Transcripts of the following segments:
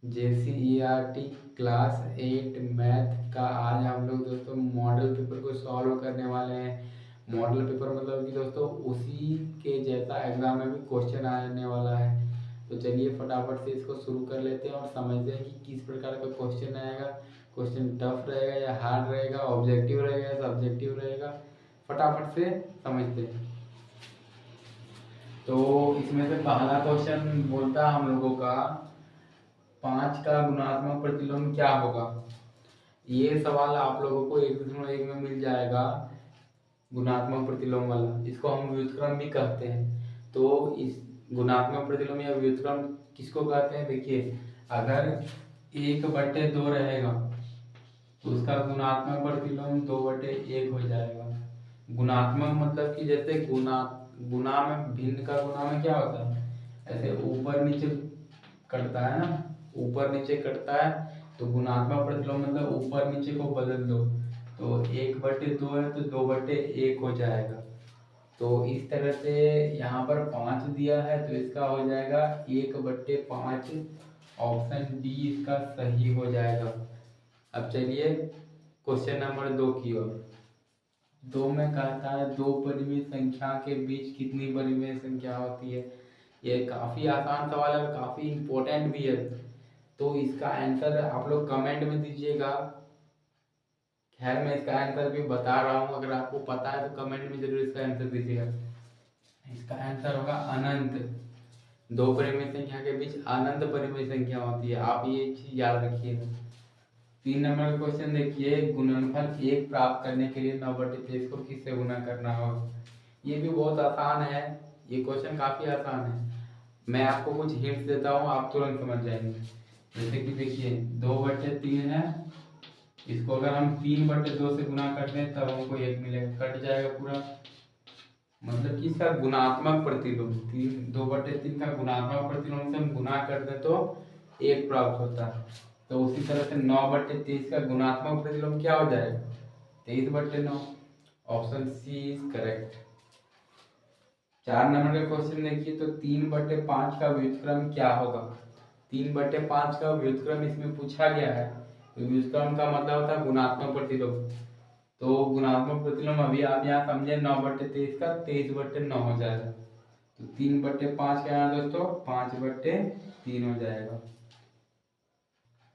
JCERT class 8 math का आज हम लोग दोस्तों मॉडल पेपर को सॉल्व करने वाले हैं। मॉडल पेपर मतलब कि दोस्तों उसी के जैसा एग्जाम में भी क्वेश्चन आने वाला है। तो चलिए फटाफट से इसको शुरू कर लेते हैं और समझते हैं कि किस प्रकार का क्वेश्चन आएगा। क्वेश्चन टफ रहेगा या हार्ड रहेगा, ऑब्जेक्टिव रहेगा या सब्जेक्टिव रहेगा, फटाफट से समझते हैं। तो इसमें से पहला क्वेश्चन बोलता है हम लोगों का 5 का गुणात्मक प्रतिलोम क्या होगा। ये सवाल आप लोगों को 1.1 में मिल जाएगा। गुणात्मक प्रतिलोम वाला, इसको हम व्युत्क्रम भी कहते हैं। तो इस गुणात्मक प्रतिलोम या व्युत्क्रम किसको कहते हैं, देखिए अगर 1/2 रहेगा तो उसका गुणात्मक प्रतिलोम 2/1 हो जाएगा। गुणात्मक मतलब कि जैसे गुना गुना में भिन्न का गुना में क्या होता है, ऐसे ऊपर नीचे कटता है ना, ऊपर नीचे कटता है। तो गुणात्मक प्रतिलोम मतलब ऊपर नीचे को बदल दो, तो 1/2 है तो 2/1 हो जाएगा। तो इस तरह से यहाँ पर 5 दिया है तो इसका हो जाएगा 1/5। ऑप्शन डी इसका सही हो जाएगा। अब चलिए क्वेश्चन नंबर 2 की ओर। 2 में कहता है दो परिमेय संख्या के बीच कितनी परिमेय संख्या होती है। ये काफ़ी आसान सवाल है और काफ़ी इम्पोर्टेंट भी है। तो इसका आंसर आप लोग कमेंट में दीजिएगा। खैर मैं इसका आंसर भी बता रहा हूँ, अगर आपको पता है तो कमेंट में जरूर इसका आंसर दीजिएगा। इसका आंसर होगा अनंत। दो परिमेय संख्या के बीच अनंत परिमेय संख्या होती है, आप ये चीज याद रखिएगा। 3 नंबर का क्वेश्चन देखिए, गुणनफल 1 प्राप्त करने के लिए 9/23 को किससे गुना करना होगा। ये भी बहुत आसान है, ये क्वेश्चन काफी आसान है। मैं आपको कुछ हिंट्स देता हूँ, आप तुरंत समझ जाएंगे। जैसे कि देखिए 2/3 है, इसको अगर हम 3/2 से गुना करते हैं तब हमको 1 मिलेगा, कट जाएगा पूरा। मतलब कि इसका गुणात्मक प्रतिलोम 2/3 का गुणात्मक प्रतिलोम से हम गुना कर दें तो 1 प्राप्त होता है। तो उसी तरह से 9/23 का गुणात्मक प्रतिलोम क्या हो जाएगा, 23/9। Option C is correct. 4 number का क्वेश्चन देखिए, तो 3/5 का व्युत्क्रम क्या होगा। 3/5 का व्युत्क्रम इसमें पूछा गया है। तो व्युत्क्रम का मतलब होता है गुणात्मक प्रतिलोम। तो गुणात्मक प्रतिलोम अभी आप यहाँ समझे 9/23 का 23/9 हो जाएगा। तो 3/5 क्या है दोस्तों, 5/3 हो जाएगा।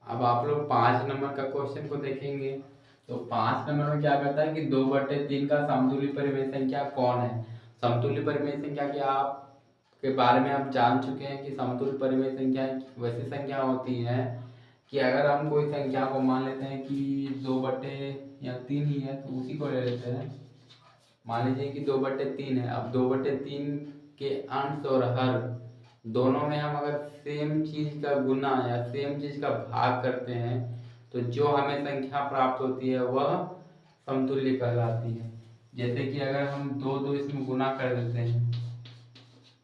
अब आप लोग 5 नंबर का क्वेश्चन को देखेंगे। तो 5 नंबर में क्या कहता है कि 2/3 का समतुल्य परिमेय संख्या कौन है। समतुल्य परिमेय संख्या के आप के बारे में आप जान चुके हैं कि समतुल्य परिमेय संख्या वैसी संख्या होती है कि अगर हम कोई संख्या को मान लेते हैं कि 2/3 ही है तो उसी को ले लेते हैं। मान लीजिए कि 2/3 है, अब 2/3 के अंश और हर दोनों में हम अगर सेम चीज का गुना या सेम चीज का भाग करते हैं तो जो हमें संख्या प्राप्त होती है वह समतुल्य कहलाती है। जैसे कि अगर हम 2 इसमें गुना कर देते हैं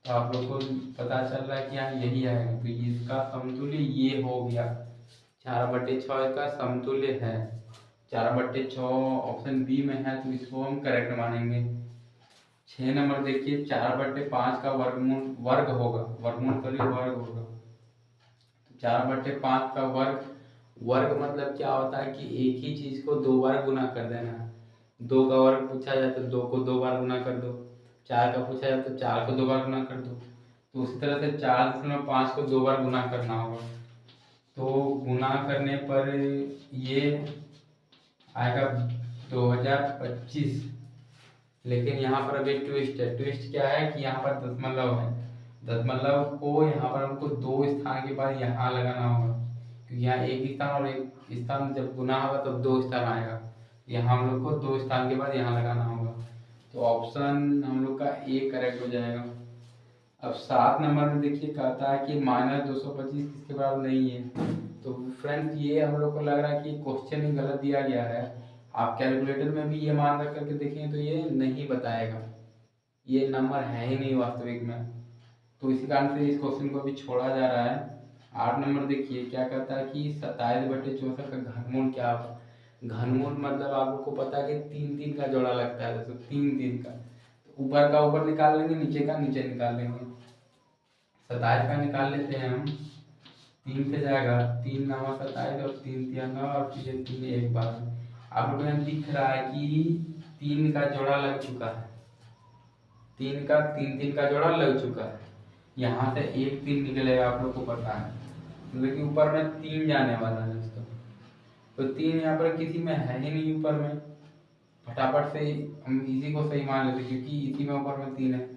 तो आप लोग को पता चल रहा है कि यहाँ यही आएगा, तो इसका समतुल्य ये हो गया। 4/6 इसका समतुल्य है। 4/6 ऑप्शन बी में है तो इसको हम करेक्ट मानेंगे। 6 नंबर देखिए, 4/5 का वर्ग होगा, वर्गमूल करिए वर्ग होगा। तो 4/5 का वर्ग, वर्ग मतलब क्या होता है कि एक ही चीज को 2 बार गुना कर देना है। 2 का वर्ग पूछा जाए तो 2 को 2 बार गुना कर दो। 4 का पूछा जाए तो 4 को 2 बार गुना कर दो। तो उसी तरह से 4.5 को 2 बार गुना करना होगा। तो गुना करने पर ये आएगा 2025। लेकिन यहाँ पर अभी ट्विस्ट है। ट्विस्ट क्या है कि यहाँ पर दशमलव है। दशमलव को यहाँ पर हमको 2 स्थान के बाद यहाँ लगाना होगा, क्योंकि यहाँ एक स्थान और एक स्थान जब गुना होगा तब 2 स्थान आएगा। यहाँ हम लोग को 2 स्थान के बाद यहाँ लगाना होगा। तो ऑप्शन हम लोग का ए करेक्ट हो जाएगा। अब 7 नंबर में देखिए कहता है कि -225 किसके बराबर नहीं है। तो फ्रेंड्स ये हम लोग को लग रहा है कि क्वेश्चन ही गलत दिया गया है। आप कैलकुलेटर में भी ये मान रख करके देखेंगे तो ये नहीं बताएगा, ये नंबर है ही नहीं वास्तविक में। तो इसी कारण से इस क्वेश्चन को भी छोड़ा जा रहा है। 8 नंबर देखिए क्या कहता है कि 27/64 का घनमूल क्या होगा। घनमूल मतलब आप लोग को पता है कि 3 का जोड़ा लगता है, जैसे 3 का, तो ऊपर का ऊपर निकाल लेंगे, नीचे का नीचे निकाल लेंगे। 27 का निकाल लेते हैं हम। 3 से जाएगा, 3 9 27 और 3 3 9 और फिर ये 3 एक बार। आप लोगों को यहाँ दिख रहा है कि 3 का जोड़ा लग चुका है, 3 का 3 3 का जोड़ा लग चुका है। यहाँ से एक 3 निकलेगा, आप लोग को पता है, मतलब कि ऊपर में 3 जाने वाला है दोस्तों। तो 3 यहाँ पर किसी में है ही नहीं ऊपर में, फटाफट से हम इसी को सही मान लेते क्योंकि इसी में ऊपर में 3 है।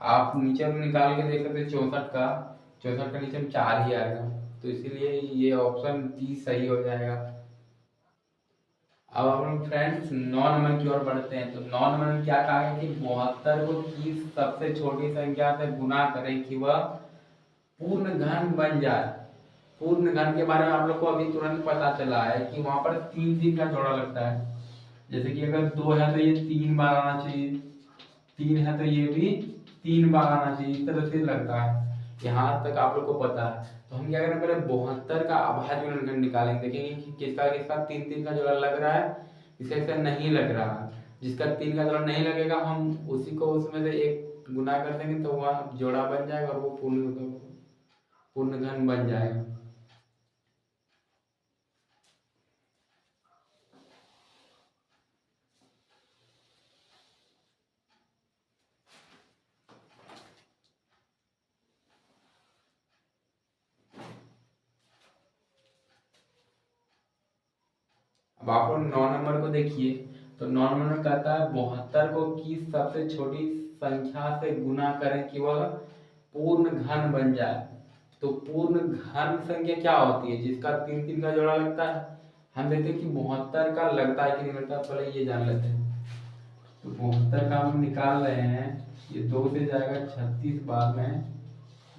आप नीचे में निकाल के देख सकते 64 का नीचे में 4 ही आएगा, तो इसीलिए ये ऑप्शन डी सही हो जाएगा। अब हम लोग फ्रेंड्स 9 नंबर की ओर बढ़ते हैं। तो 9 नंबर में क्या कहा है कि 72 को की सबसे छोटी संख्या से गुना करें कि वह पूर्ण घन बन जाए। पूर्ण घन के बारे में आप लोग को अभी तुरंत पता चला है कि वहां पर 3 3 का जोड़ा लगता है। जैसे कि अगर 2 है तो ये 3 बार आना चाहिए, 3 है तो ये भी 3 बार आना चाहिए, इस तरह से लगता है। यहाँ तक आप लोग को पता है। तो हम क्या करें, पहले 72 का अभाज्य गुणनखंड निकालेंगे, देखेंगे कि किसका किसका 3 3 का जोड़ा लग रहा है, किसका नहीं लग रहा है। जिसका 3 का जोड़ा नहीं लगेगा हम उसी को उसमें से एक गुना कर देंगे तो वह जोड़ा बन जाएगा और वो पूर्ण घन बन जाएगा। अब आप लोग 9 नंबर को देखिए। तो 9 नंबर कहता है 72 को की सबसे छोटी संख्या से गुना करें कि वह पूर्ण घन बन जाए। तो पूर्ण घन संख्या क्या होती है, जिसका 3 3 का जोड़ा लगता है। हम देखते हैं कि 72 का लगता है कि नहीं लगता, पहले ये जान लेते हैं। तो 72 का हम निकाल रहे हैं, ये 2 से जाएगा 36 बार में,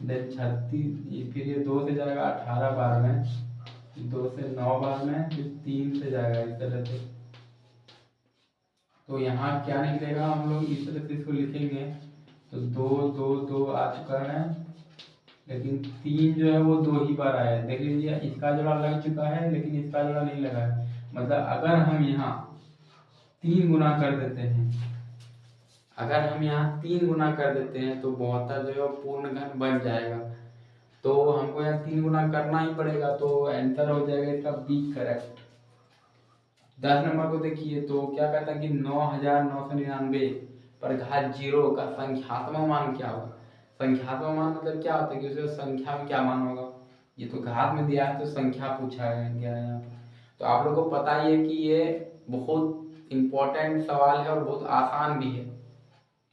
देन 36 फिर ये 2 से जाएगा 18 बार में, 2 से 9 बार में, फिर 3 से जाएगा इस तरह से। तो यहाँ क्या निकलेगा, हम लोग इस तरह से इसको लिखेंगे। तो 2 2 2 आ चुका है, लेकिन 3 जो है वो 2 ही बार आया है। देख लीजिए इसका जोड़ा लग चुका है लेकिन इसका जोड़ा नहीं लगा है। मतलब अगर हम यहाँ 3 गुना कर देते हैं, अगर हम यहाँ 3 गुना कर देते हैं तो 72 जो है पूर्ण घन बन जाएगा। तो हमको यहाँ 3 गुना करना ही पड़ेगा, तो आंसर हो जाएगा इसका बी करेक्ट। 10 नंबर को देखिए। तो क्या कहता है कि 9999 पर घात 0 का संख्यात्मक मान क्या होगा। संख्यात्मक मान मतलब क्या होता है कि उसमें संख्या में क्या मान होगा। ये तो घात में दिया है तो संख्या पूछा गया है यहाँ पर। तो आप लोगों को पता ही है कि ये बहुत इंपॉर्टेंट सवाल है और बहुत आसान भी है,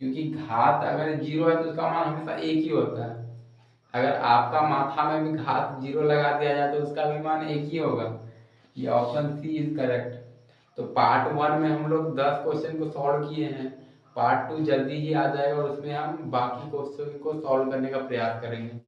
क्योंकि घात अगर 0 है तो उसका मान हमेशा 1 ही होता है। अगर आपका माथा में भी घात 0 लगा दिया जाए तो उसका भी मान 1 ही होगा। ये ऑप्शन सी इज करेक्ट। तो पार्ट 1 में हम लोग 10 क्वेश्चन को सॉल्व किए हैं, पार्ट 2 जल्दी ही आ जाएगा और उसमें हम बाकी क्वेश्चन को सॉल्व करने का प्रयास करेंगे।